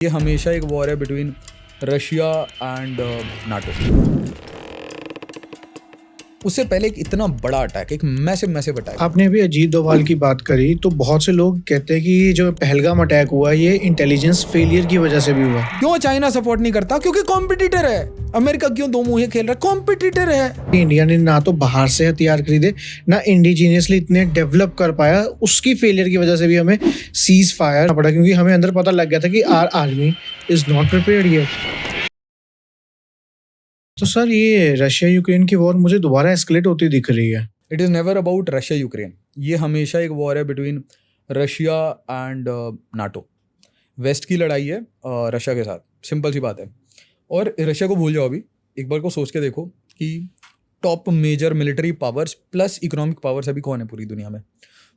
ये हमेशा एक वॉर है बिटवीन रशिया एंड नाटो। उससे पहले एक इतना बड़ा अटैक, एक मैसिव अटैक। आपने अभी अजीत डोभाल की बात करी तो बहुत से लोग कहते हैं कि ये जो पहलगाम अटैक हुआ ये इंटेलिजेंस फेलियर की वजह से भी हुआ। क्यों चाइना सपोर्ट नहीं करता? क्योंकि कॉम्पिटिटर है। अमेरिका क्यों दो मुंहे खेल रहा है? कॉम्पिटिटर है। इंडिया ने ना तो बाहर से हथियार खरीदे ना इंडिजीनियसली इतने डेवलप कर पाया, उसकी फेलियर की वजह से भी हमें सीज फायर पड़ा, क्योंकि हमें अंदर पता लग गया था कि our army is not prepared here. तो सर ये रशिया यूक्रेन की वॉर मुझे दोबारा एस्केलेट होती दिख रही है। It is never about Russia Ukraine. ये हमेशा एक वॉर है between Russia and NATO. West की लड़ाई है रशिया के साथ, सिंपल सी बात है। और रशिया को भूल जाओ, अभी एक बार को सोच के देखो कि top major military powers plus economic powers अभी कौन है पूरी दुनिया में।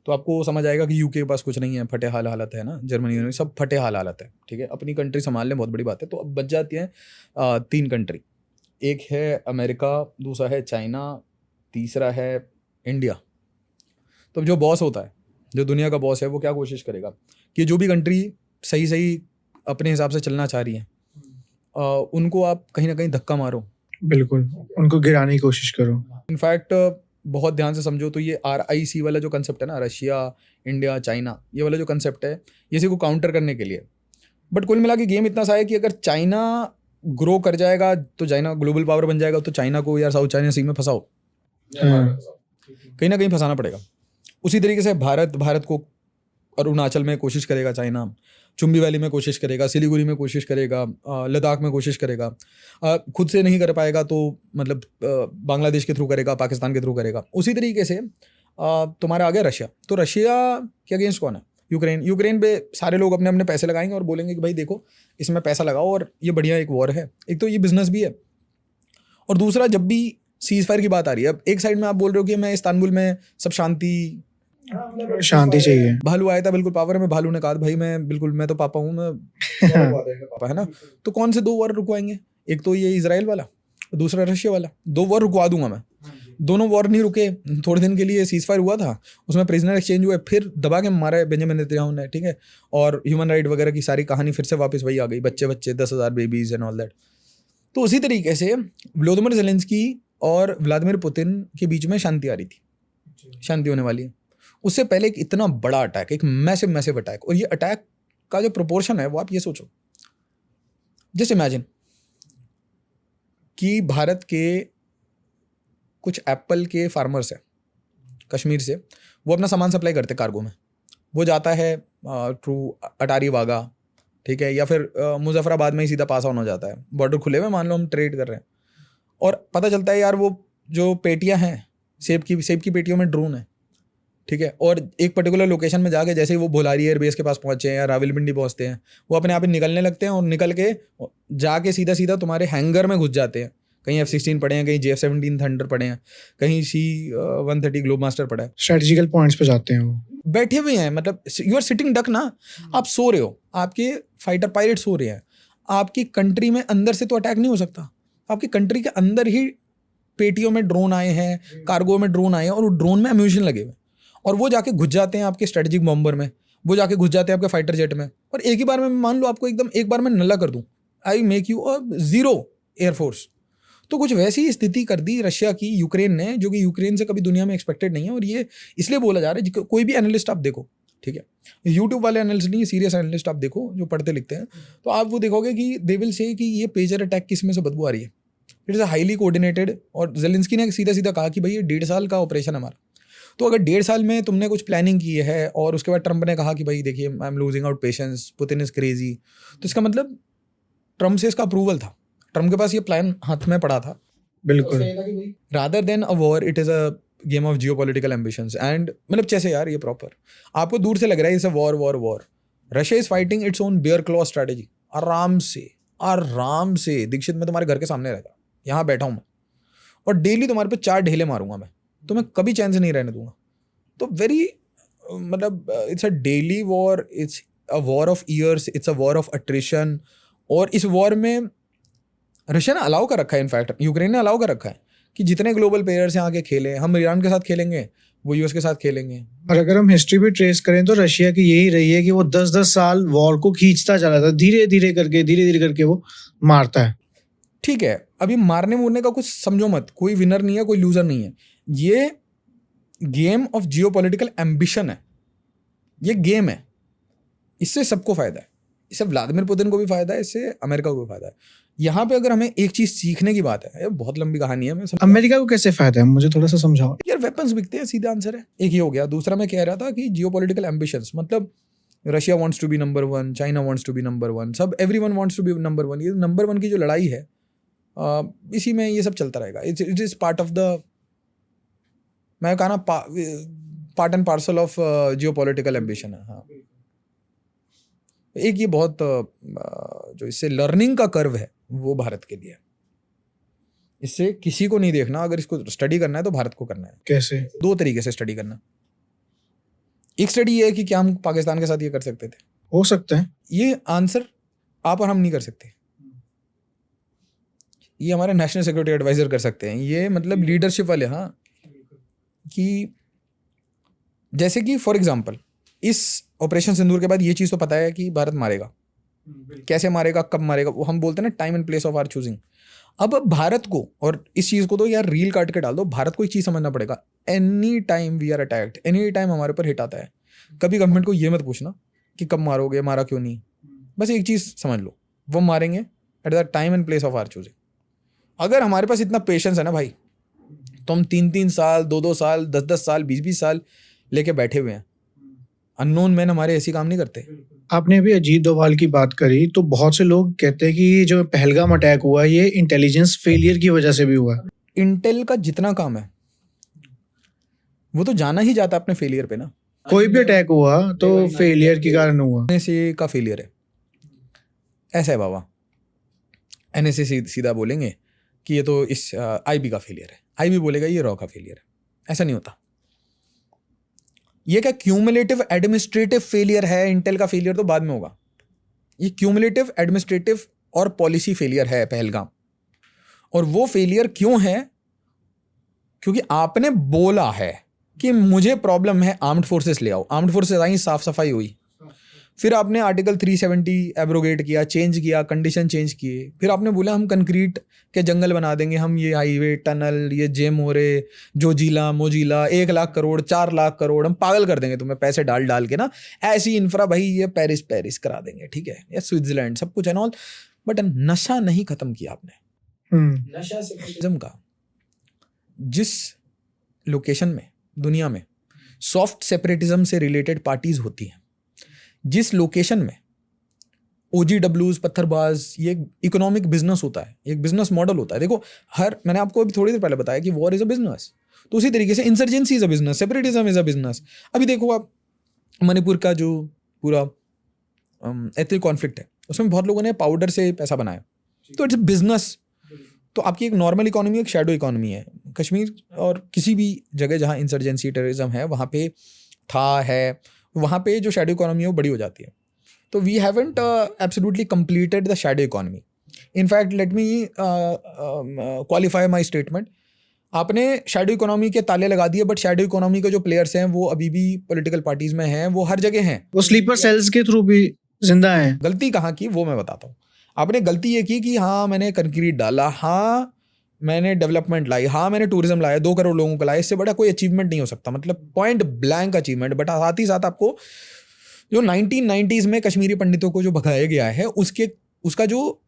तो आपको समझ आएगा कि यूके के पास कुछ नहीं है, फटे हाल हालत है ना, जर्मनी में सब फटे हाल हालत है। ठीक है, अपनी कंट्री संभाल लें बहुत बड़ी बात है। तो अब बच जाती हैं 3 कंट्री। एक है अमेरिका, दूसरा है चाइना, तीसरा है इंडिया। तो जो बॉस होता है, जो दुनिया का बॉस है, वो क्या कोशिश करेगा कि जो भी कंट्री सही अपने हिसाब से चलना चाह रही है उनको आप कहीं ना कहीं धक्का मारो, बिल्कुल उनको गिराने की कोशिश करो। इनफैक्ट बहुत ध्यान से समझो तो ये RIC वाला जो कंसेप्ट है ना, रशिया इंडिया चाइना, ये वाला जो कंसेप्ट है, इसी को काउंटर करने के लिए। बट कुल मिला के गेम इतना सा है कि अगर चाइना ग्रो कर जाएगा तो चाइना ग्लोबल पावर बन जाएगा, तो चाइना को यार साउथ चाइना सी में फंसाओ, कहीं ना कहीं फंसाना पड़ेगा। उसी तरीके से भारत को अरुणाचल में कोशिश करेगा चाइना, चुम्बी वैली में कोशिश करेगा, सिलीगुड़ी में कोशिश करेगा, लद्दाख में कोशिश करेगा। खुद से नहीं कर पाएगा तो मतलब बांग्लादेश के थ्रू करेगा, पाकिस्तान के थ्रू करेगा। उसी तरीके से तुम्हारा आ गया रशिया। तो रशिया के अगेंस्ट कौन है? यूक्रेन पे सारे लोग अपने अपने पैसे लगाएंगे और बोलेंगे कि भाई देखो इसमें पैसा लगाओ और ये बढ़िया एक वॉर है। एक तो ये बिजनेस भी है, और दूसरा जब भी सीज फायर की बात आ रही है, अब एक साइड में आप बोल रहे हो कि मैं इस्तांबुल में सब शांति चाहिए। भालू आया था बिल्कुल पावर में, भालू ने कहा भाई मैं तो पापा हूँ, मैं पापा है ना। तो कौन से 2 वॉर रुकवाएंगे? एक तो ये इजराइल वाला, दूसरा रशिया वाला। 2 वॉर रुकवा दूंगा मैं। दोनों वॉर नहीं रुके, थोड़े दिन के लिए सीज फायर हुआ था, उसमें प्रिजनर एक्सचेंज हुए, फिर दबा के मारा है बेंजामिन नेतन्याहू ने। ठीक है, और ह्यूमन राइट वगैरह की सारी कहानी फिर से वापस वही आ गई, बच्चे 10,000 बेबीज एंड ऑल दैट। तो उसी तरीके से व्लादिमीर ज़ेलेंस्की और व्लादिमीर पुतिन के बीच में शांति आ रही थी, शांति होने वाली है। उससे पहले एक इतना बड़ा अटैक, एक मैसिव अटैक। और ये अटैक का जो प्रोपोर्शन है वो आप ये सोचो, जस्ट इमेजिन कि भारत के कुछ एप्पल के फार्मर्स हैं कश्मीर से, वो अपना सामान सप्लाई करते कार्गो में, वो जाता है थ्रू अटारी वाघा, ठीक है, या फिर मुजफ्फराबाद में ही सीधा पास ऑन हो जाता है, बॉर्डर खुले हुए, मान लो हम ट्रेड कर रहे हैं, और पता चलता है यार वो जो पेटियां हैं सेब की पेटियों में ड्रोन है। ठीक है, और एक पर्टिकुलर लोकेशन में जाके जैसे ही वो भोलारी एयरबेस के पास पहुंचे हैं या रावलपिंडी पहुंचते हैं, वो अपने आप ही निकलने लगते हैं और निकल के जाके सीधा तुम्हारे हैंगर में घुस जाते हैं। कहीं F-16 पड़े हैं, कहीं JF-17 थंडर पड़े हैं, कहीं C-130 ग्लोब मास्टर पड़ा है। स्ट्रेटेजिकल पॉइंट्स पे जाते हैं वो, बैठे हुए हैं, मतलब यू आर सिटिंग डक ना, आप सो रहे हो, आपके फाइटर पायलट सो रहे हैं, आपकी कंट्री में अंदर से तो अटैक नहीं हो सकता, आपकी कंट्री के अंदर ही पेटियों में ड्रोन आए हैं, कार्गो में ड्रोन आए हैं, और वो ड्रोन में एम्यूनिशन लगे हुए, और वो जाके घुस जाते हैं आपके स्ट्रेटेजिक बॉम्बर में, वो जाके घुस जाते हैं आपके फाइटर जेट में, और एक ही बार में मान लो आपको एकदम एक बार में नल्ला कर दूं, I make you a 0 air force. तो कुछ वैसी स्थिति कर दी रशिया की यूक्रेन ने, जो कि यूक्रेन से कभी दुनिया में एक्सपेक्टेड नहीं है। और ये इसलिए बोला जा रहा है, कोई भी एनालिस्ट आप देखो, ठीक है, यूट्यूब वाले एनालिस्ट नहीं, सीरियस एनालिस्ट आप देखो जो पढ़ते लिखते हैं, तो आप वो देखोगे कि दे विल से कि ये पेजर अटैक किस में से बदबू आ रही है। It is a highly coordinated, और ज़ेलेंस्की ने सीधा कहा कि भाई ये 1.5 साल का ऑपरेशन है हमारा। तो अगर 1.5 साल में तुमने कुछ प्लानिंग की है, और उसके बाद ट्रंप ने कहा कि भाई देखिए I am losing out patience, Putin is crazy, तो इसका मतलब ट्रंप से इसका अप्रूवल था, ट्रंप के पास ये प्लान हाथ में पड़ा था। बिल्कुल। Rather than a war, it is a game of geopolitical ambitions. And मतलब जैसे यार ये प्रॉपर आपको दूर से लग रहा है इसे war. Russia is fighting its own bear claw strategy, आराम से। दीक्षित मैं तुम्हारे घर के सामने रहता, यहाँ बैठा हूँ मैं, और डेली तुम्हारे पे 4 ढेले मारूंगा मैं, तो मैं कभी चैन से नहीं रहने दूंगा। तो वेरी मतलब it's a daily war, it's a war of years, it's a war of attrition. और इस वॉर में रशिया ने अलाउ कर रखा है, इनफैक्ट यूक्रेन ने अलाउ कर रखा है कि जितने ग्लोबल प्लेयर्स हैं आके खेलें, हम ईरान के साथ खेलेंगे, वो यूएस के साथ खेलेंगे। और अगर हम हिस्ट्री भी ट्रेस करें तो रशिया की यही रही है कि वो 10-10 साल वॉर को खींचता चला था, धीरे धीरे करके वो मारता है। ठीक है, अभी मारने मुरने का कुछ समझो मत, कोई विनर नहीं है, कोई लूजर नहीं है। ये गेम ऑफ जियोपॉलिटिकल एम्बिशन है, ये गेम है, इससे सबको फायदा है, इससे व्लादिमीर पुतिन को भी फायदा है, इससे अमेरिका को भी फायदा है। यहाँ पे अगर हमें एक चीज सीखने की बात है, ये बहुत लंबी कहानी है, मैं अमेरिका को कैसे फायदा है, मुझे थोड़ा सा समझाओ। यार वेपन्स बिकते हैं, सीधा आंसर है। एक ये हो गया। दूसरा मैं कह रहा था कि जियोपॉलिटिकल एम्बिशंस, मतलब Russia wants to be number 1, China wants to be number 1, सब everyone wants to be number 1। ये नंबर 1 की जो लड़ाई है, इसी में ये सब चलता रहेगा। It is part of the, मैं कहा ना, part and parcel of geopolitical ambition है। हाँ, एक ये बहुत जो इससे लर्निंग का कर्व है वो भारत के लिए है। इससे किसी को नहीं देखना, अगर इसको स्टडी करना है तो भारत को करना है। कैसे? 2 तरीके से स्टडी करना। एक स्टडी ये है कि क्या हम पाकिस्तान के साथ ये कर सकते थे, हो सकता है। ये आंसर आप और हम नहीं कर सकते, ये हमारे नेशनल सिक्योरिटी एडवाइजर कर सकते हैं। ये मतलब लीडरशिप वाले। हाँ, कि जैसे कि फॉर एग्जांपल इस ऑपरेशन सिंदूर के बाद ये चीज़ तो पता है कि भारत मारेगा, कैसे मारेगा, कब मारेगा, वो हम बोलते हैं ना, time and place of our choosing. अब भारत को, और इस चीज़ को तो यार रील काट के डाल दो, भारत को एक चीज़ समझना पड़ेगा, any time we are attacked, any time हमारे ऊपर हिट आता है, कभी गवर्नमेंट को ये मत पूछना कि कब मारोगे, मारा क्यों नहीं, बस एक चीज़ समझ लो, वो मारेंगे at the time and place of our choosing. अगर हमारे पास इतना पेशेंस है ना भाई, तो हम 3-3 साल, 2-2 साल, 10-10 साल, 20-20 साल लेके बैठे हुए हैं। अननोन मैन हमारे ऐसी काम नहीं करते। आपने अभी अजीत डोभाल की बात करी, तो बहुत से लोग कहते हैं कि ये जो पहलगाम अटैक हुआ, ये इंटेलिजेंस फेलियर की वजह से भी हुआ। इंटेल का जितना काम है वो तो जाना ही जाता है अपने फेलियर पे ना। कोई भी अटैक हुआ तो फेलियर के कारण हुआ। एनएसए का फेलियर है, ऐसा है बाबा। एनएसए सीधा बोलेंगे कि ये तो इस आईबी का फेलियर है, आईबी बोलेगा ये रॉ का फेलियर है। ऐसा नहीं होता। ये क्या क्यूमुलेटिव एडमिनिस्ट्रेटिव फेलियर है, इंटेल का फेलियर तो बाद में होगा। ये क्यूमुलेटिव एडमिनिस्ट्रेटिव और पॉलिसी फेलियर है पहलगाम। और वो फेलियर क्यों है? क्योंकि आपने बोला है कि मुझे प्रॉब्लम है, आर्म्ड फोर्सेस ले आओ, आर्म्ड फोर्सेस आई, साफ सफाई हुई, फिर आपने आर्टिकल 370 एब्रोगेट किया, चेंज किया, कंडीशन चेंज किए, फिर आपने बोला हम कंक्रीट के जंगल बना देंगे, हम ये हाईवे, टनल, ये जेम हो रहे, जोजिला मोजिला, 1 लाख करोड़, 4 लाख करोड़, हम पागल कर देंगे तुम्हें पैसे डाल डाल के ना, ऐसी इंफ्रा भाई, ये पेरिस करा देंगे, ठीक है, या स्विट्जरलैंड, सब कुछ है ना। बट नशा नहीं खत्म किया आपने। नशा सेपरेटिज्म का जिस लोकेशन में दुनिया में सॉफ्ट सेपरेटिज्म से रिलेटेड पार्टीज होती हैं, जिस लोकेशन में OGWs, पत्थरबाज, ये इकोनॉमिक बिजनेस होता है, एक बिजनेस मॉडल होता है। देखो, मैंने आपको अभी थोड़ी देर पहले बताया कि वॉर इज अ बिजनेस, तो उसी तरीके से insurgency is a business, separatism is a business. अभी देखो आप, मणिपुर का जो पूरा एथनिक कॉन्फ्लिक्ट है, उसमें बहुत लोगों ने पाउडर से पैसा बनाया, तो इट्स बिजनेस। तो आपकी एक नॉर्मल इकोनॉमी, एक शैडो इकोनॉमी है। कश्मीर और किसी भी जगह जहाँ इंसर्जेंसी, टेररिज्म है, वहाँ पे है, वहाँ पे जो शैडो इकोनॉमी है वो बड़ी हो जाती है। तो we haven't absolutely completed the shadow economy. In fact let me qualify my statement, आपने शैडो इकोनॉमी के ताले लगा दिए, बट शैडो इकोनॉमी के जो प्लेयर्स हैं वो अभी भी पॉलिटिकल पार्टीज में हैं, वो हर जगह हैं, वो स्लीपर सेल्स के थ्रू भी जिंदा हैं। गलती कहाँ की वो मैं बताता हूँ। आपने गलती ये की कि हाँ मैंने कंक्रीट डाला, हाँ मैंने डेवलपमेंट लाई, हाँ मैंने टूरिज्म लाया, 2 करोड़ लोगों को लाया, इससे बड़ा कोई अचीवमेंट नहीं हो सकता, मतलब पॉइंट ब्लैंक अचीवमेंट। बट साथ ही साथ आपको जो 1990s में कश्मीरी पंडितों को जो भगाया गया है, उसका जो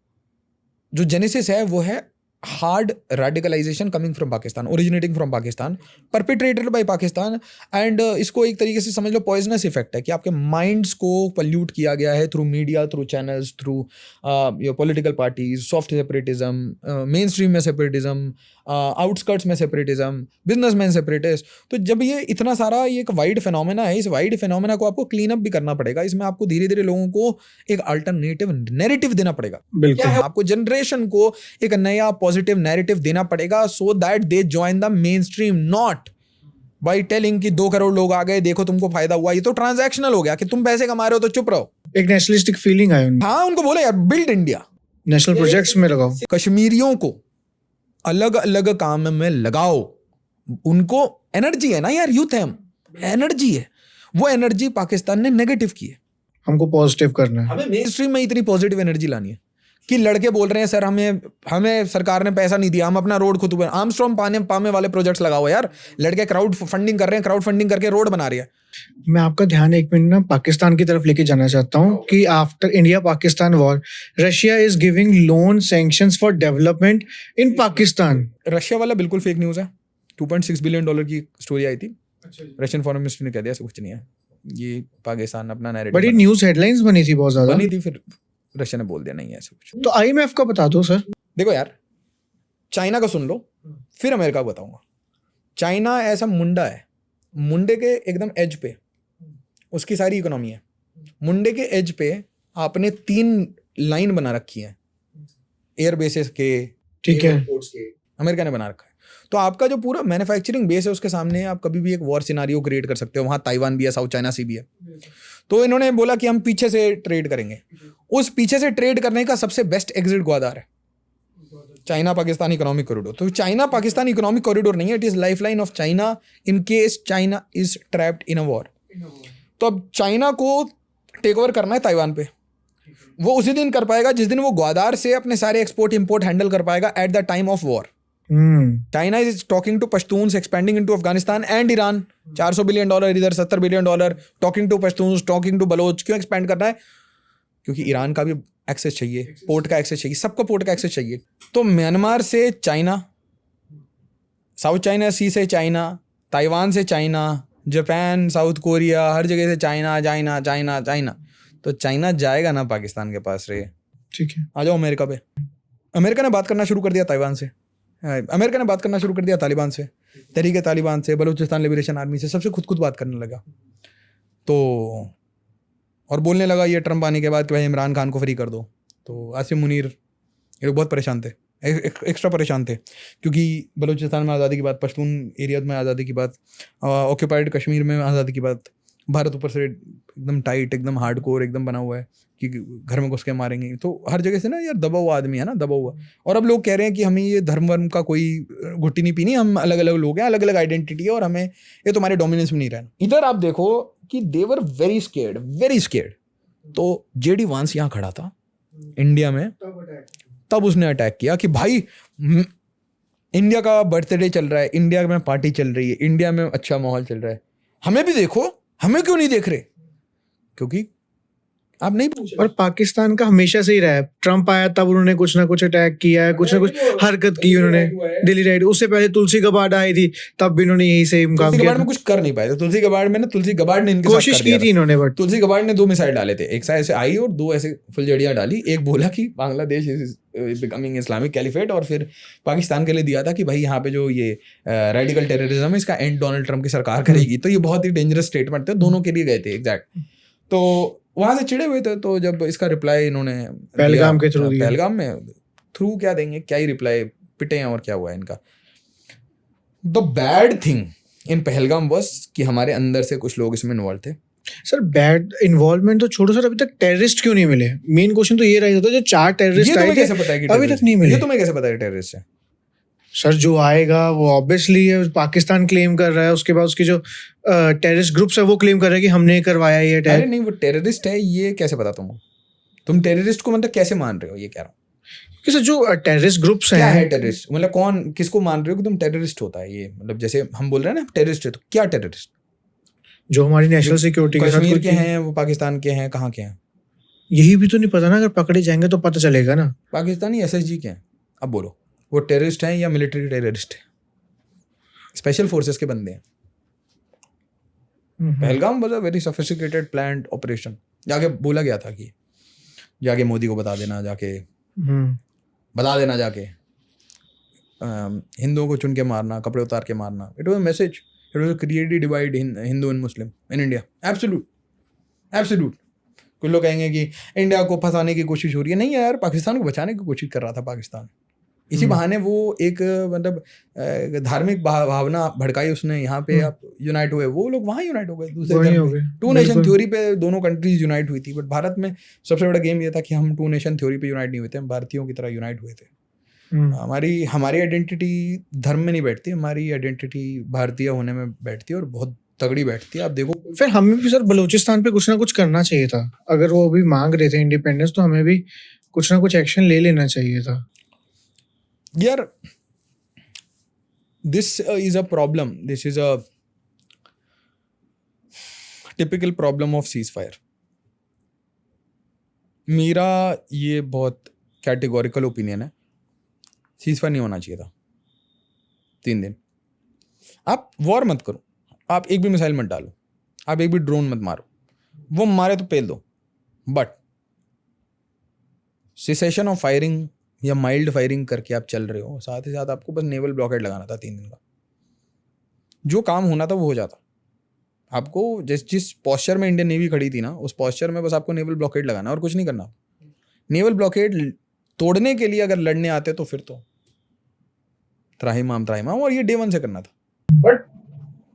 जेनेसिस है वो है hard radicalisation coming from Pakistan, originating from Pakistan, perpetrated by Pakistan. And इसको एक तरीके से समझ लो पॉइजनस इफेक्ट है कि आपके माइंड्स को पल्यूट किया गया है through media, through channels, through your political parties, soft separatism, main stream में सेपरेटिज्म, आउटस्कर्ट्स में सेपरेटिज्म, बिजनेसमैन सेपरेटिस्ट। तो जब ये इतना सारा ये एक वाइड फिनोमेना है, इस वाइड फिनोमेना को आपको क्लीन अप भी करना पड़ेगा। इसमें आपको धीरे धीरे लोगों को एक अल्टरनेटिव नैरेटिव देना पड़ेगा। बिल्कुल, आपको जनरेशन को एक नया पॉजिटिव नैरेटिव देना पड़ेगा, so that they join the main stream, not by telling कि 2 करोड़ लोग आ गए, देखो तुमको फायदा हुआ। ये तो ट्रांजैक्शनल हो गया कि तुम पैसे कमा रहे हो तो चुप रहो। एक नेशनलिस्टिक फीलिंग आई उनमें। हाँ, उनको बोले यार बिल्ड इंडिया, नेशनल प्रोजेक्ट्स में लगाओ, कश्मीरियों को अलग अलग काम में लगाओ, उनको एनर्जी है ना यार, यूथ है हम, एनर्जी है, वो एनर्जी पाकिस्तान ने नेगेटिव की है। हमको पॉजिटिव करना है। हमें मेन स्ट्रीम में इतनी पॉजिटिव एनर्जी लानी है कि लड़के बोल रहे हैं सर हमें सरकार ने पैसा नहीं दिया, हम अपना रोड खुद आर्मस्ट्रॉन्ग पामे वाले प्रोजेक्ट्स लगाओ यार, लड़के क्राउड फंडिंग कर रहे हैं, क्राउड फंडिंग करके रोड बना रहे हैं। मैं आपका ध्यान एक मिनट ना पाकिस्तान की तरफ लेके जाना चाहता हूँ कि after India Pakistan war Russia is giving loan sanctions for development in Pakistan. Russia वाला बिल्कुल फेक न्यूज़ है। $2.6 बिलियन की स्टोरी आई थी, रशियन फॉरेन मिनिस्टर ने कह दिया ऐसा कुछ नहीं है, ये पाकिस्तान अपना नैरेटिव बट ये न्यूज़ हेडलाइंस बनी थी बहुत ज्यादा, बनी थी, फिर रशिया ने बोल दिया नहीं है ऐसा कुछ। तो IMF का बता दो सर। देखो यार, चाइना का सुन लो फिर अमेरिका को बताऊंगा। चाइना ऐसा मुंडा है, मुंडे के एकदम एज पे उसकी सारी इकोनॉमी है। मुंडे के एज पे आपने 3 लाइन बना रखी है एयर बेसिस के, ठीक है, अमेरिका ने बना रखा है। तो आपका जो पूरा मैन्युफैक्चरिंग बेस है उसके सामने आप कभी भी एक वॉर सिनारियो क्रिएट कर सकते हो। वहाँ ताइवान भी है, साउथ चाइना सी भी है। तो इन्होंने बोला कि हम पीछे से ट्रेड करेंगे। उस पीछे से ट्रेड करने का सबसे बेस्ट एग्जिट ग्वादार है, चाइना पाकिस्तान इकोनॉमिक कॉरिडोर। तो चाइना पाकिस्तान इकोनॉमिक कॉरिडोर नहीं है, it is life line of China in case China is trapped in a war. तो अब चाइना को टेक ओवर करना है ताइवान पे, वो उसी दिन कर पाएगा जिस दिन वो ग्वादार से अपने सारे एक्सपोर्ट इंपोर्ट हैंडल कर पाएगा at the time of war. China is talking to Pashtuns expanding into Afghanistan and Iran. $400 billion इधर, $70 billion talking to Pashtuns, talking to Baloch. क्यों एक्सपेंड करना है? क्योंकि ईरान का भी एक्सेस चाहिए, पोर्ट का एक्सेस चाहिए, सबको पोर्ट का एक्सेस चाहिए। तो म्यांमार से चाइना, साउथ चाइना सी से चाइना, ताइवान से चाइना, जापान, साउथ कोरिया, हर जगह से चाइना चाइना चाइना चाइना। तो चाइना जाएगा ना पाकिस्तान के पास रे। ठीक है, आ जाओ अमेरिका पे। अमेरिका ने बात करना शुरू कर दिया ताइवान से, अमेरिका ने बात करना शुरू कर दिया तालिबान से, तहरीक तालिबान से, बलूचिस्तान लिबरेशन आर्मी से, सबसे खुद बात करने लगा। तो और बोलने लगा ये ट्रम्प आने के बाद कि भाई इमरान खान को फ्री कर दो। तो आसिम मुनीर ये लोग बहुत परेशान थे, एक्स्ट्रा परेशान थे, क्योंकि बलूचिस्तान में आज़ादी की बात, पश्तून एरिया में आज़ादी की बात, ऑक्यूपाइड कश्मीर में आज़ादी की बात, भारत ऊपर से एकदम टाइट, एकदम हार्डकोर एकदम बना हुआ है कि घर में घुस के मारेंगे। तो हर जगह से ना यार दबा हुआ आदमी है ना, दबा हुआ। और अब लोग कह रहे हैं कि हमें ये धर्म वर्म का कोई घुट्टी नहीं पीनी, हम अलग अलग लोग हैं, अलग अलग आइडेंटिटी है और हमें ये तुम्हारे डोमिनेंस में नहीं रहना। इधर आप देखो कि they were very scared, very scared. तो JD वांस यहाँ खड़ा था इंडिया में, तब उसने अटैक किया कि भाई इंडिया का बर्थडे चल रहा है, इंडिया में पार्टी चल रही है, इंडिया में अच्छा माहौल चल रहा है, हमें भी देखो, हमें क्यों नहीं देख रहे? क्योंकि आप नहीं पूछे। और पाकिस्तान का हमेशा से ही रहा है। ट्रम्प आया तब उन्होंने कुछ ना कुछ अटैक किया है, कुछ ना कुछ हरकत की उन्होंने। दिल्ली राइट, उससे पहले तुलसी गबार्ड आई थी, तब भी उन्होंने यही सेम काम किया। में कुछ कर नहीं पाए थे तुलसी गबार्ड में ना, तुलसी गबार्ड ने इनके कोशिश की थी इन्होंने, बट तुलसी गबार्ड ने 2 मिसाइल डाले थे, एक ऐसे आई और 2 ऐसे फुलझड़ियां डाली। एक बोला कि Bangladesh is becoming Islamic caliphate, और फिर पाकिस्तान के लिए दिया था कि भाई यहाँ पे जो ये रेडिकल टेररिज्म है इसका एंड डोनाल्ड ट्रम्प की सरकार करेगी। तो ये बहुत ही डेंजरस स्टेटमेंट थे, दोनों के लिए गए थे एग्जैक्ट। तो वहां से चिड़े हुए थे। तो जब इसका रिप्लाई इन्होंने पहलगाम के थ्रू, पहलगाम में थ्रू क्या देंगे, क्या ही रिप्लाई, पिटे हैं और क्या हुआ है इनका। The bad thing in Pahalgam was कि हमारे अंदर से कुछ लोग इसमें इन्वॉल्व थे। सर बैड इन्वॉल्वमेंट तो छोड़ो सर, अभी तक टेररिस्ट क्यों नहीं मिले? मेन क्वेश्चन तो ये रह जाता है, जो 4 टेररिस्ट आए थे कैसे पता है कि अभी तक नहीं मिले। ये तुम्हें कैसे पता है टेररिस्ट है? सर जो आएगा वो ऑब्वियसली पाकिस्तान क्लेम कर रहा है, उसके बाद उसके जो टेररिस्ट ग्रुप्स है वो क्लेम कर रहे हैं कि हमने करवाया ये अटैक। अरे नहीं, वो टेररिस्ट है, ये कैसे पता तुमको? तुम टेररिस्ट को मतलब कैसे मान रहे हो, ये कह रहा हूँ। कि सर जो टेररिस्ट ग्रुप्स हैं, क्या है टेररिस्ट मतलब, कौन किसको मान रहे हो कि तुम टेररिस्ट होता है? ये मतलब जैसे हम बोल रहे हैं ना टेररिस्ट है, तो क्या टेररिस्ट? जो हमारी नेशनल सिक्योरिटी के साथ कश्मीर के हैं, वो पाकिस्तान के हैं, कहाँ के हैं यही भी तो नहीं पता ना। अगर पकड़े जाएंगे तो पता चलेगा ना। पाकिस्तानी SSG के हैं। अब बोलो वो टेररिस्ट हैं या मिलिट्री टेररिस्ट है? स्पेशल फोर्सेस के बंदे हैं। Pahalgam was a very sophisticated planned operation. जाके बोला गया था कि जाके मोदी को बता देना, जाके बता देना, जाके हिंदुओं को चुन के मारना, कपड़े उतार के मारना। It was a message, it was created divide Hindu and Muslim in India. Absolute. कुछ लोग कहेंगे कि इंडिया को फंसाने की कोशिश हो रही है। नहीं यार, पाकिस्तान को बचाने की कोशिश कर रहा था पाकिस्तान। इसी बहाने वो एक मतलब धार्मिक भावना भड़काई उसने। यहाँ पे आप यूनाइट हुए, वो लोग वहाँ यूनाइट हो गए दूसरे धर्म पे। 2 नेशन थ्योरी पे दोनों कंट्रीज यूनाइट हुई थी। बट भारत में सबसे बड़ा गेम ये था कि हम 2 नेशन थ्योरी पे यूनाइट नहीं हुए थे, हम भारतीयों की तरह यूनाइट हुए थे। हमारी हमारी आइडेंटिटी धर्म में नहीं बैठती, हमारी आइडेंटिटी भारतीय होने में बैठती है और बहुत तगड़ी बैठती है। आप देखो फिर हमें भी सर बलूचिस्तान पे कुछ ना कुछ करना चाहिए था। अगर वो अभी मांग रहे थे इंडिपेंडेंस, तो हमें भी कुछ ना कुछ एक्शन ले लेना चाहिए था यार। This is a problem, this is a typical problem of cease fire. मेरा ये बहुत कैटेगोरिकल ओपिनियन है, सीज फायर नहीं होना चाहिए था 3 दिन। आप वॉर मत करो, आप एक भी मिसाइल मत डालो, आप एक भी ड्रोन मत मारो, वो मारे तो पेल दो, बट सिसेशन ऑफ फायरिंग या माइल्ड फायरिंग करके आप चल रहे हो, साथ ही साथ आपको बस नेवल ब्लॉकेड लगाना था 3 दिन का। जो काम होना था वो हो जाता। आपको जिस पॉस्चर में इंडियन नेवी खड़ी थी ना, उस पॉस्चर में बस आपको नेवल ब्लॉकेड लगाना और कुछ नहीं करना। नेवल ब्लॉकेड तोड़ने के लिए अगर लड़ने आते तो फिर तो त्राहिमाम, और ये डे 1 से करना था। बट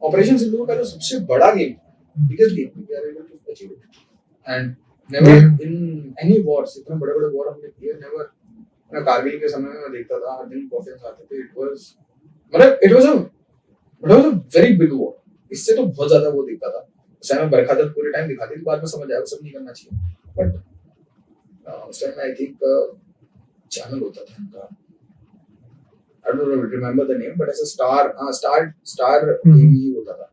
ऑपरेशन सिंदूर का जो सबसे बड़ा game, biggest game, we are able to achieve it. And never in any wars, इतने बड़े बड़े वॉर हमने किए, नेवर। मैं कारगिल के समय में मैं देखता था, हर दिन कॉफिन्स आते थे, it was a very big war. इससे तो बहुत ज्यादा वो दिखता था। उस टाइम में बरखादत पूरे टाइम दिखाती थी, बाद में समझ आया वो सब नहीं करना चाहिए। बट उस टाइम में आई थिंक चैनल होता था इनका, I don't remember the name, but ऐसा स्टार टीवी होता था।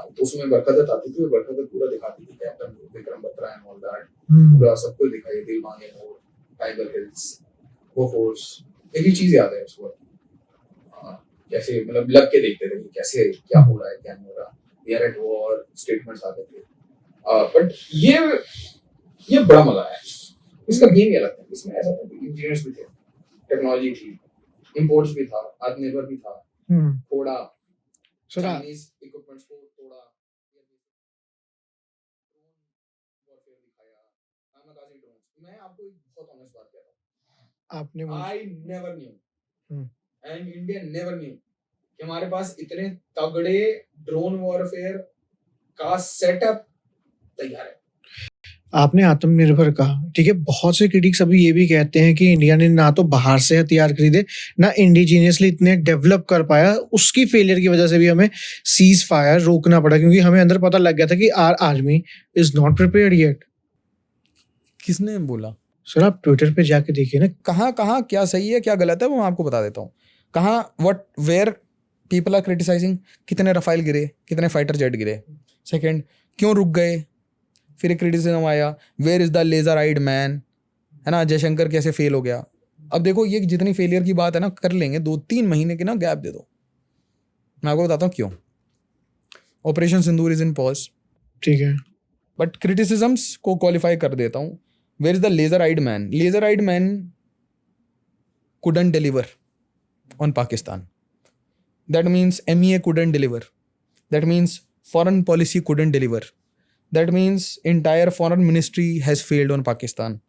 तो उसमें बरकत आती थी और बरकत पूरा दिखाती थी, captain Vikram Batra and all that, पूरा सब कुछ दिखाई, दिल मांगे मोर, टाइगर हिल्स, वो फोर्स। एक ही चीज याद है उसको, कैसे मतलब लग के देखते थे कि कैसे क्या हो रहा है, क्या नहीं हो रहा, we are at war, statements आते थे। बट ये बड़ा मजा आया, इसका गेम ही अलग था। इसमें ऐसा था कि इंजीनियर्स भी थे, टेक्नोलॉजी थी, इंपोर्ट्स भी था, आत्मनिर्भर भी था, थोड़ा चाइनीज इक्विपमेंट्स को थोड़ा मैं आपको एक बहुत ऑनेस्ट बात कहता हूं, आपने I never knew and India never knew कि हमारे पास इतने तगड़े ड्रोन वॉरफेयर का सेटअप तैयार है। आपने आत्मनिर्भर कहा, ठीक है। बहुत से क्रिटिक्स अभी ये भी कहते हैं कि इंडिया ने ना तो बाहर से हथियार खरीदे, ना इंडिजीनियसली इतने डेवलप कर पाया। उसकी फेलियर की वजह से भी हमें सीज फायर रोकना पड़ा, क्योंकि हमें अंदर पता लग गया था कि our army is not prepared yet. किसने बोला? सर आप ट्विटर पे जाके देखिए ना, कहाँ क्या सही है क्या गलत है वो मैं आपको बता देता हूँ। कहाँ वेयर पीपल आर क्रिटिसाइजिंग, कितने रफाइल गिरे, कितने फाइटर जेट गिरे। सेकेंड, क्यों रुक गए। फिर एक क्रिटिसिज्म आया, where is the laser eyed man, है ना, जयशंकर कैसे फेल हो गया। अब देखो ये जितनी फेलियर की बात है ना, कर लेंगे 2-3 महीने की ना गैप दे दो। मैं आपको बताता हूँ क्यों। Operation Sindoor is in pause, ठीक है, बट क्रिटिसिजम्स को क्वालिफाई कर देता हूँ। Where is the laser eyed man? Laser eyed man couldn't deliver on Pakistan. That means MEA couldn't deliver. That means foreign policy couldn't deliver. That means entire foreign ministry has failed on Pakistan.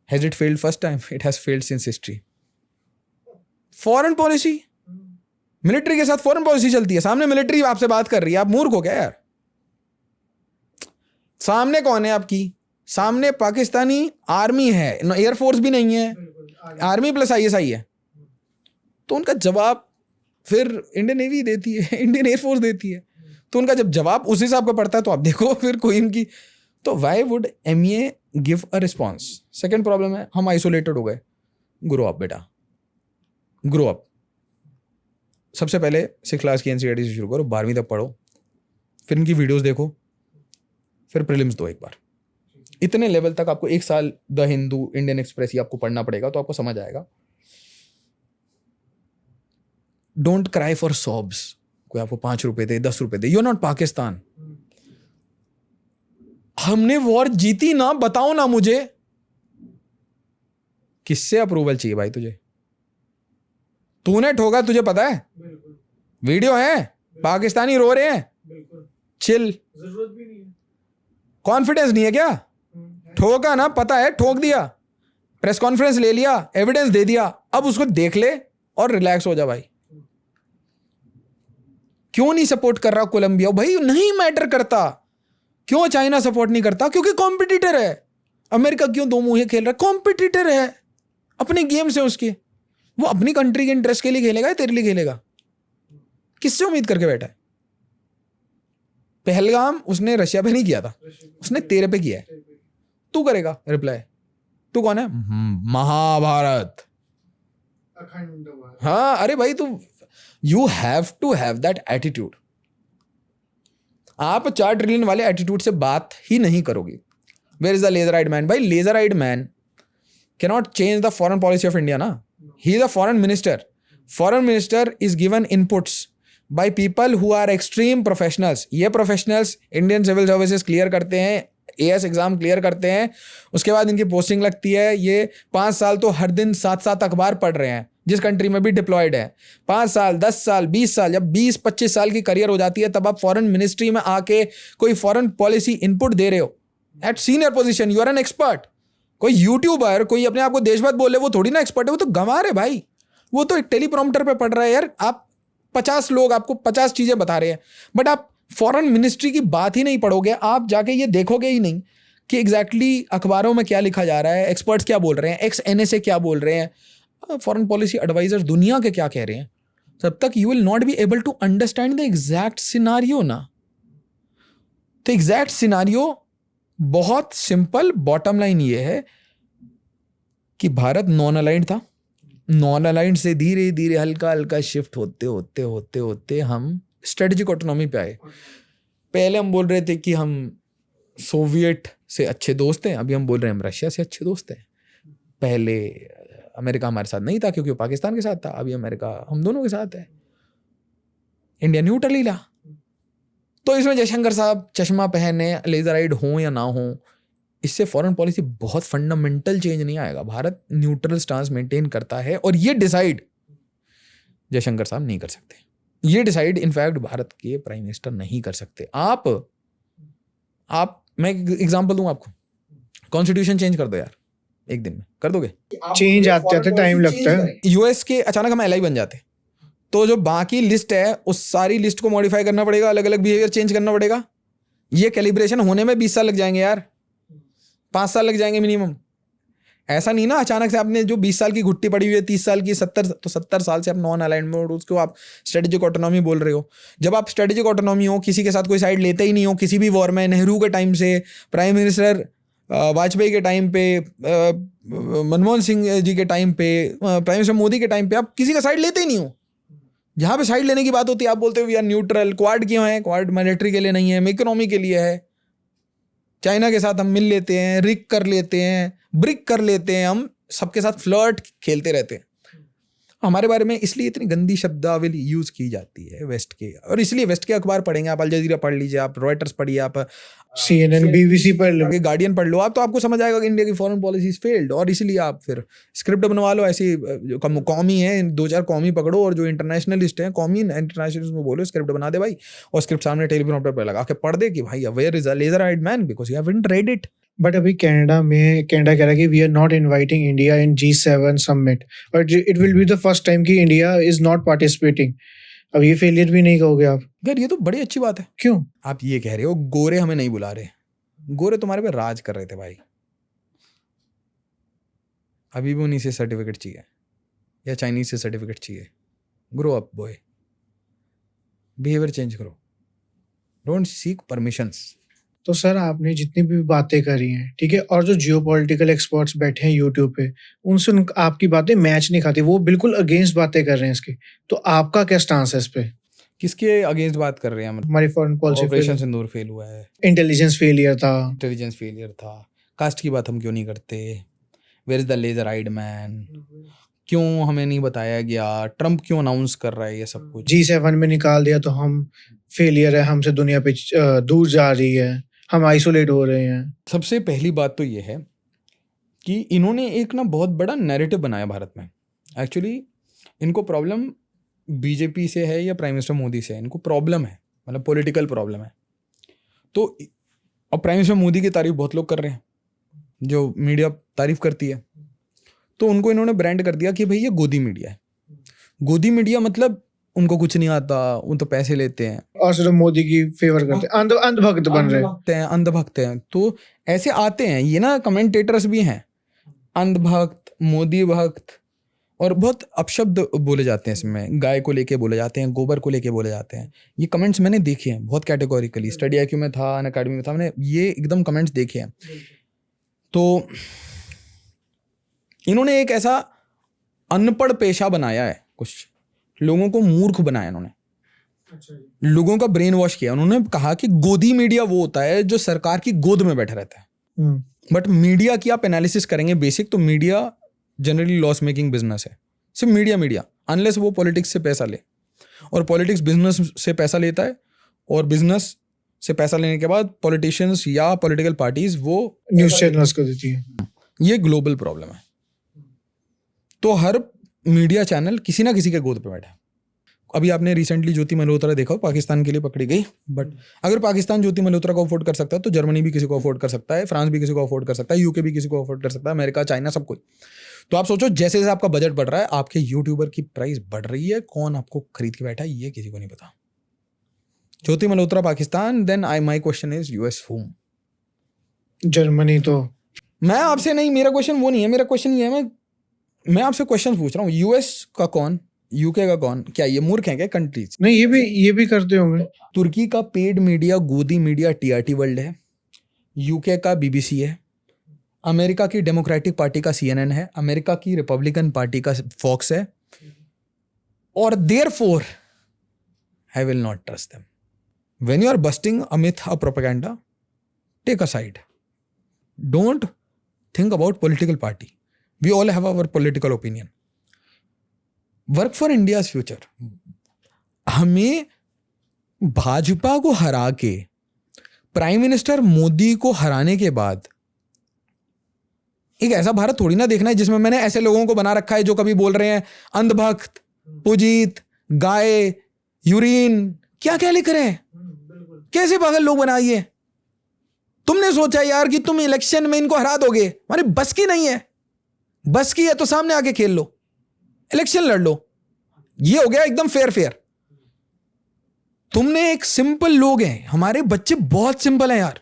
Has it failed first time? It has failed since history. Foreign policy, military के साथ foreign policy चलती है। सामने military आपसे बात कर रही है, आप मूर्ख हो क्या यार? सामने कौन है आपकी? सामने पाकिस्तानी आर्मी है, एयरफोर्स भी नहीं है, आर्मी प्लस ISI है। तो उनका जवाब फिर इंडियन नेवी देती है, इंडियन एयरफोर्स देती है। तो उनका जब जवाब उस हिसाब का पड़ता है तो आप देखो फिर कोई इनकी, तो why would MEA give a response? Second problem है, हम आइसोलेटेड हो गए। ग्रो अप बेटा, ग्रो अप। सबसे पहले 6 क्लास की NCERT से शुरू करो, 12वीं तक पढ़ो, फिर इनकी वीडियोस देखो, फिर प्रीलिम्स दो एक बार। इतने लेवल तक आपको 1 साल द हिंदू, इंडियन एक्सप्रेस ही आपको पढ़ना पड़ेगा, तो आपको समझ आएगा। Don't cry for सॉब्स। कोई आपको 5 रुपए दे, 10 रुपए दे, यू आर नॉट पाकिस्तान। हमने वॉर जीती ना, बताओ ना मुझे किससे अप्रूवल चाहिए भाई तुझे? तूने ठोका, तुझे पता है, वीडियो है, पाकिस्तानी रो रहे हैं, चिल। जरूरत भी नहीं है, कॉन्फिडेंस नहीं है क्या? ठोका ना, पता है, ठोक दिया, प्रेस कॉन्फ्रेंस ले लिया, एविडेंस दे दिया, अब उसको देख ले और रिलैक्स हो जा भाई। क्यों नहीं सपोर्ट कर रहा कोलंबिया? भाई नहीं मैटर करता। क्यों चाइना सपोर्ट नहीं करता? क्योंकि कॉम्पिटिटर है। अमेरिका क्यों 2 मुंहे खेल रहा है? कॉम्पिटिटर है। अपने गेम्स हैं उसके, वो अपनी कंट्री के इंटरेस्ट के लिए खेलेगा या तेरे लिए खेलेगा? किससे उम्मीद करके बैठा है? पहलगाम उसने रशिया पे नहीं किया था, उसने तेरे पे किया है। तू करेगा रिप्लाई? तू कौन है? महाभारत। हाँ अरे भाई, तू you have to have that attitude. आप 4 ट्रिलियन वाले एटीट्यूड से बात ही नहीं करोगे। Where is the laser eyed man? भाई laser eyed man cannot change the foreign policy of India ना। He is a foreign minister. Foreign minister is given inputs by people who are extreme professionals. ये professionals Indian civil services clear करते हैं, AS exam clear करते हैं, उसके बाद इनकी posting लगती है। ये 5 साल तो हर दिन 7 अखबार पढ़ रहे हैं, जिस कंट्री में भी डिप्लॉयड है। 5 साल, 10 साल, 20 साल, जब 20-25 साल की करियर हो जाती है, तब आप फॉरेन मिनिस्ट्री में आके कोई फॉरेन पॉलिसी इनपुट दे रहे हो at senior position. You are an expert. कोई यूट्यूबर कोई अपने आप को देशभक्त बोले, वो थोड़ी ना एक्सपर्ट है, वो तो गंवार है भाई। वो तो एक टेलीप्रॉम्प्टर पे पढ़ रहा है यार। आप 50 लोग आपको 50 चीजें बता रहे हैं, बट आप फॉरेन मिनिस्ट्री की बात ही नहीं पढ़ोगे। आप जाके ये देखोगे ही नहीं कि एग्जैक्टली अखबारों में क्या लिखा जा रहा है, एक्सपर्ट्स क्या बोल रहे हैं, ex-NSA क्या बोल रहे हैं, फॉरेन पॉलिसी एडवाइजर दुनिया के क्या कह रहे हैं। तब तक you will not be able to understand the exact scenario ना। तो एग्जैक्ट सिनारियो बहुत सिंपल, बॉटम लाइन ये है कि भारत नॉन अलाइंड था। नॉन अलाइंड से धीरे धीरे हल्का हल्का शिफ्ट होते होते होते होते हम स्ट्रेटेजिक ऑटोनॉमी पे आए। पहले हम बोल रहे थे कि हम सोवियत से अच्छे दोस्त हैं, अभी हम बोल रहे हैं हम रशिया से अच्छे दोस्त हैं। पहले अमेरिका हमारे साथ नहीं था क्योंकि वो पाकिस्तान के साथ था, अभी अमेरिका हम दोनों के साथ है। इंडिया न्यूट्रल ही रहा। तो इसमें जयशंकर साहब चश्मा पहने, लेजर आइड हो या ना हो, इससे फॉरेन पॉलिसी बहुत फंडामेंटल चेंज नहीं आएगा। भारत न्यूट्रल स्टांस मेंटेन करता है और ये डिसाइड जयशंकर साहब नहीं कर सकते। ये डिसाइड इनफैक्ट भारत के प्राइम मिनिस्टर नहीं कर सकते। आप मैं एग्जांपल दूं आपको, कॉन्स्टिट्यूशन चेंज कर दो यार, एक दिन में कर दोगे? चेंज आते आते टाइम लगता है। यूएस के अचानक हम एलआई बन जाते, तो जो बाकी लिस्ट है उस सारी लिस्ट को मॉडिफाई करना पड़ेगा, अलग अलग बिहेवियर चेंज करना पड़ेगा। ये कैलिब्रेशन होने में 20 साल लग जाएंगे यार, 5 साल लग जाएंगे मिनिमम। ऐसा नहीं ना अचानक से आपने जो 20 साल की घुट्टी पड़ी हुई है, 30 साल की, 70 साल से आप नॉन अलाइंड में, उसको आप स्ट्रेटेजिक ऑटोनॉमी बोल रहे हो। जब आप स्ट्रेटेजिक ऑटोनॉमी हो, किसी के साथ कोई साइड लेते ही नहीं हो किसी भी वॉर में, नेहरू के टाइम से, प्राइम मिनिस्टर वाजपेयी के टाइम पे, मनमोहन सिंह जी के टाइम पे, प्राइम मिनिस्टर मोदी के टाइम पे, आप किसी का साइड लेते ही नहीं हो। जहाँ पे साइड लेने की बात होती है आप बोलते हो वी आर न्यूट्रल। क्वाड क्यों है? क्वाड मिलिट्री के लिए नहीं है, इकोनॉमी के लिए है। चाइना के साथ हम मिल लेते हैं, रिक कर लेते हैं, ब्रिक कर लेते हैं, हम सबके साथ फ्लर्ट खेलते रहते हैं। हमारे बारे में इसलिए इतनी गंदी शब्दावली यूज की जाती है वेस्ट के, और इसलिए वेस्ट के अखबार पढ़ेंगे आप, अल जजीरा पढ़ लीजिए, आप रॉयटर्स पढ़िए, आप CNN BBC पढ़ लो, गार्डियन पढ़ लो आप, तो आपको समझ आएगा कि इंडिया की फॉरेन पॉलिसीज फेल्ड। और इसीलिए आप फिर स्क्रिप्ट बनवा लो ऐसी जो कौमी है, 2-4 कौमी पकड़ो, और जो इंटरनेशनलिस्ट हैं कौमी इंटरनेशनलिस्ट में बोलो स्क्रिप्ट बना दे भाई, और स्क्रिप्ट सामने टेलीप्रॉम्प्टर पे लगा के पढ़ दे कि भाई where is a laser eyed man because you haven't read it. But अभी कनाडा कह रहा है कि we are not inviting India in G7 summit, but it will be the first time कि इंडिया इज नॉट पार्टिसिपेटिंग। अब ये failure भी नहीं कहोगे आप? यार ये तो बड़ी अच्छी बात है। क्यों? आप ये कह रहे हो गोरे हमें नहीं बुला रहे, गोरे तुम्हारे पे राज कर रहे थे भाई, अभी भी उन्हीं से सर्टिफिकेट चाहिए या चाइनीज से सर्टिफिकेट चाहिए। Grow up boy, behaviour change करो, डोंट सीक परमिशंस। तो सर आपने जितनी भी बातें करी हैं, ठीक है, और जो जियोपॉलिटिकल एक्सपर्ट्स बैठे हैं यूट्यूब पे, उनसे आपकी बातें मैच नहीं खाती, वो बिल्कुल अगेंस्ट बातें कर रहे हैं इसके। तो आपका क्या स्टांस है इस पे? किसके अगेंस्ट बात कर रहे हैं? हमारी फॉरेन पॉलिसी, ऑपरेशन सिंदूर फेल हुआ है, इंटेलिजेंस फेलियर था, कास्ट की बात हम क्यों नहीं करते, where is the laser eyed man, क्यों हमें नहीं बताया गया, ट्रम्प क्यों अनाउंस कर रहा है ये सब कुछ, G7 में निकाल दिया तो हम फेलियर है, हमसे दुनिया पे दूर जा रही है, हम आइसोलेट हो रहे हैं। सबसे पहली बात तो ये है कि इन्होंने एक ना बहुत बड़ा नैरेटिव बनाया भारत में। एक्चुअली इनको प्रॉब्लम बीजेपी से है या प्राइम मिनिस्टर मोदी से है, इनको प्रॉब्लम है, मतलब पॉलिटिकल प्रॉब्लम है। तो अब प्राइम मिनिस्टर मोदी की तारीफ बहुत लोग कर रहे हैं, जो मीडिया तारीफ करती है, तो उनको इन्होंने ब्रांड कर दिया कि भाई ये गोदी मीडिया है। गोदी मीडिया मतलब उनको कुछ नहीं आता, उन तो पैसे लेते हैं और सिर्फ मोदी की फेवर करते हैं, अंधभक्त बन रहे हैं, अंधभक्त हैं। तो ऐसे आते हैं ये ना, कमेंटेटर्स भी हैं, अंधभक्त, मोदी भक्त और बहुत अपशब्द बोले जाते हैं इसमें, गाय को लेके बोले जाते हैं, गोबर को लेके बोले जाते हैं। ये कमेंट्स मैंने देखे हैं बहुत कैटेगोरिकली, स्टडी IQ में था, अनअकैडमी में था, मैंने ये एकदम कमेंट्स देखे हैं। तो इन्होंने एक ऐसा अनपढ़ पेशा बनाया है, कुछ लोगों को मूर्ख बनाया इन्होंने, लोगों का ब्रेन वॉश किया। उन्होंने कहा कि गोदी मीडिया वो होता है जो सरकार की गोद में बैठा रहता है। बट मीडिया की आप एनालिसिस करेंगे बेसिक, तो media generally loss making business है। सिर्फ मीडिया अनलेस वो पॉलिटिक्स से पैसा ले, और पॉलिटिक्स बिजनेस से पैसा लेता है, और बिजनेस से पैसा लेने के बाद पॉलिटिशियंस या पॉलिटिकल पार्टीज वो न्यूज़ चैनल्स को देती है। ये ग्लोबल प्रॉब्लम है। तो हर मीडिया चैनल किसी ना किसी के गोद पे बैठा है। अभी आपने रिसेंटली ज्योति मल्होत्रा देखा, पाकिस्तान के लिए पकड़ी गई, बट अगर पाकिस्तान ज्योति मल्होत्रा को अफोर्ड कर सकता है तो जर्मनी भी किसी को अफोर्ड कर सकता है, फ्रांस भी किसी को अफोर्ड कर सकता है, यूके भी किसी को अफोर्ड कर सकता है, अमेरिका, चाइना, सब कोई। तो आप सोचो जैसे जैसे आपका बजट बढ़ रहा है, आपके यूट्यूबर की प्राइस बढ़ रही है, कौन आपको खरीद के बैठा है ये किसी को नहीं पता। Jyoti Malhotra Pakistan, then my question is US home, Germany. तो मैं आपसे नहीं, मेरा क्वेश्चन वो नहीं है, मेरा क्वेश्चन ये है, मैं आपसे क्वेश्चन पूछ रहा हूँ, यूएस का कौन, यूके का कौन, क्या ये मूर्ख हैं क्या कंट्रीज? नहीं, ये भी करते होंगे। तुर्की का पेड मीडिया गोदी मीडिया TRT वर्ल्ड है, यूके का BBC है, अमेरिका की डेमोक्रेटिक पार्टी का CNN है, अमेरिका की रिपब्लिकन पार्टी का फॉक्स है, और therefore I will not trust them. When you are busting a myth, a propaganda, take a side, don't think about political party, we all have our political opinion, work for India's future. हमें भाजपा को हरा के, prime minister Modi को हराने के बाद एक ऐसा भारत थोड़ी ना देखना है जिसमें मैंने ऐसे लोगों को बना रखा है जो कभी बोल रहे हैं अंधभक्त, पुजीत, गाय, यूरिन, क्या क्या लिख रहे हैं, कैसे पागल लोग बनाइए। तुमने सोचा यार कि तुम इलेक्शन में इनको हरा दोगे, हमारी बस की नहीं है, बस की है तो सामने आके खेल लो, इलेक्शन लड़ लो, ये हो गया एकदम फेयर। तुमने एक सिंपल लोग हैं, हमारे बच्चे बहुत सिंपल हैं यार,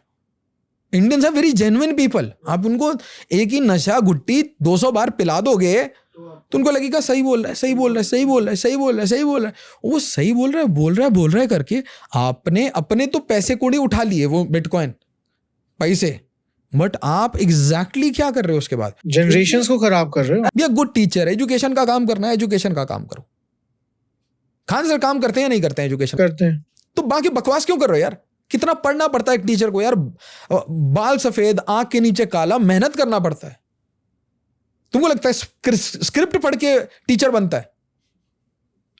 Indians are very genuine people. आप उनको एक ही नशा गुट्टी 200 बार पिला दोगे तो उनको लगेगा सही बोल रहा है, सही बोल रहा है, सही बोल रहा है, सही बोल रहा है, सही बोल रहा है। वो सही बोल रहा है करके आपने अपने तो पैसे कोड़ी उठा लिए, वो बिटकॉइन पैसे, बट आप एग्जैक्टली क्या कर रहे हो उसके बाद? जनरेशंस को खराब कर रहे हो। Be a good teacher, education का काम करना है, एजुकेशन का काम करो। खान सर काम करते हैं या नहीं करते हैं एजुकेशन? करते हैं। तो बाकी बकवास क्यों कर रहे हो यार? कितना पढ़ना पड़ता है एक टीचर को यार, बाल सफेद, आंख के नीचे काला, मेहनत करना पड़ता है। तुमको लगता है स्क्रिप्ट पढ़ के टीचर बनता है?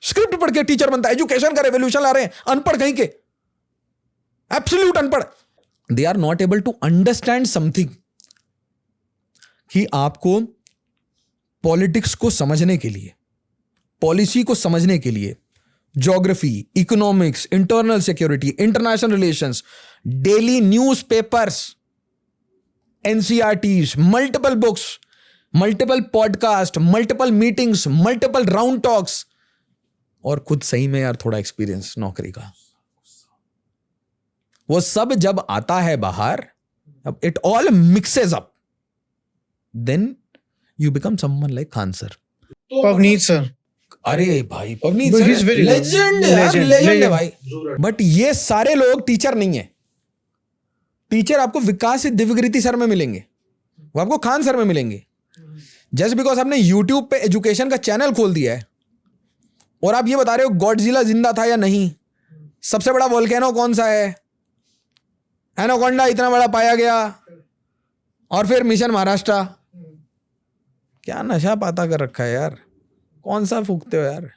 स्क्रिप्ट पढ़ के टीचर बनता है? एजुकेशन का रेवोल्यूशन ला रहे हैं अनपढ़ कहीं के, एब्सोल्यूट अनपढ़। They are not able to understand something, कि आपको पॉलिटिक्स को समझने के लिए, पॉलिसी को समझने के लिए, geography, economics, internal security, international relations, daily newspapers, NCRTs, multiple books, multiple podcast, multiple meetings, multiple round talks, और खुद सही में यार थोड़ा एक्सपीरियंस नौकरी का, वो सब जब आता है बाहर, अब it all mixes up, then you become someone like Khan sir, Pavneet sir. अरे भाई Pavneet But sir he's very legend है भाई। बट ये सारे लोग टीचर नहीं है। टीचर आपको विकास दिव्यकृति सर में मिलेंगे, वो आपको खान सर में मिलेंगे। जस्ट बिकॉज आपने यूट्यूब पे एजुकेशन का चैनल खोल दिया है और आप ये बता रहे हो गॉडजिला जिंदा था या नहीं, सबसे बड़ा वोल्केनो कौन सा है, एनाकोंडा इतना बड़ा पाया गया, और फिर मिशन महाराष्ट्र, क्या नशा पाता कर रखा है यार, कौन सा फूकते हो यार।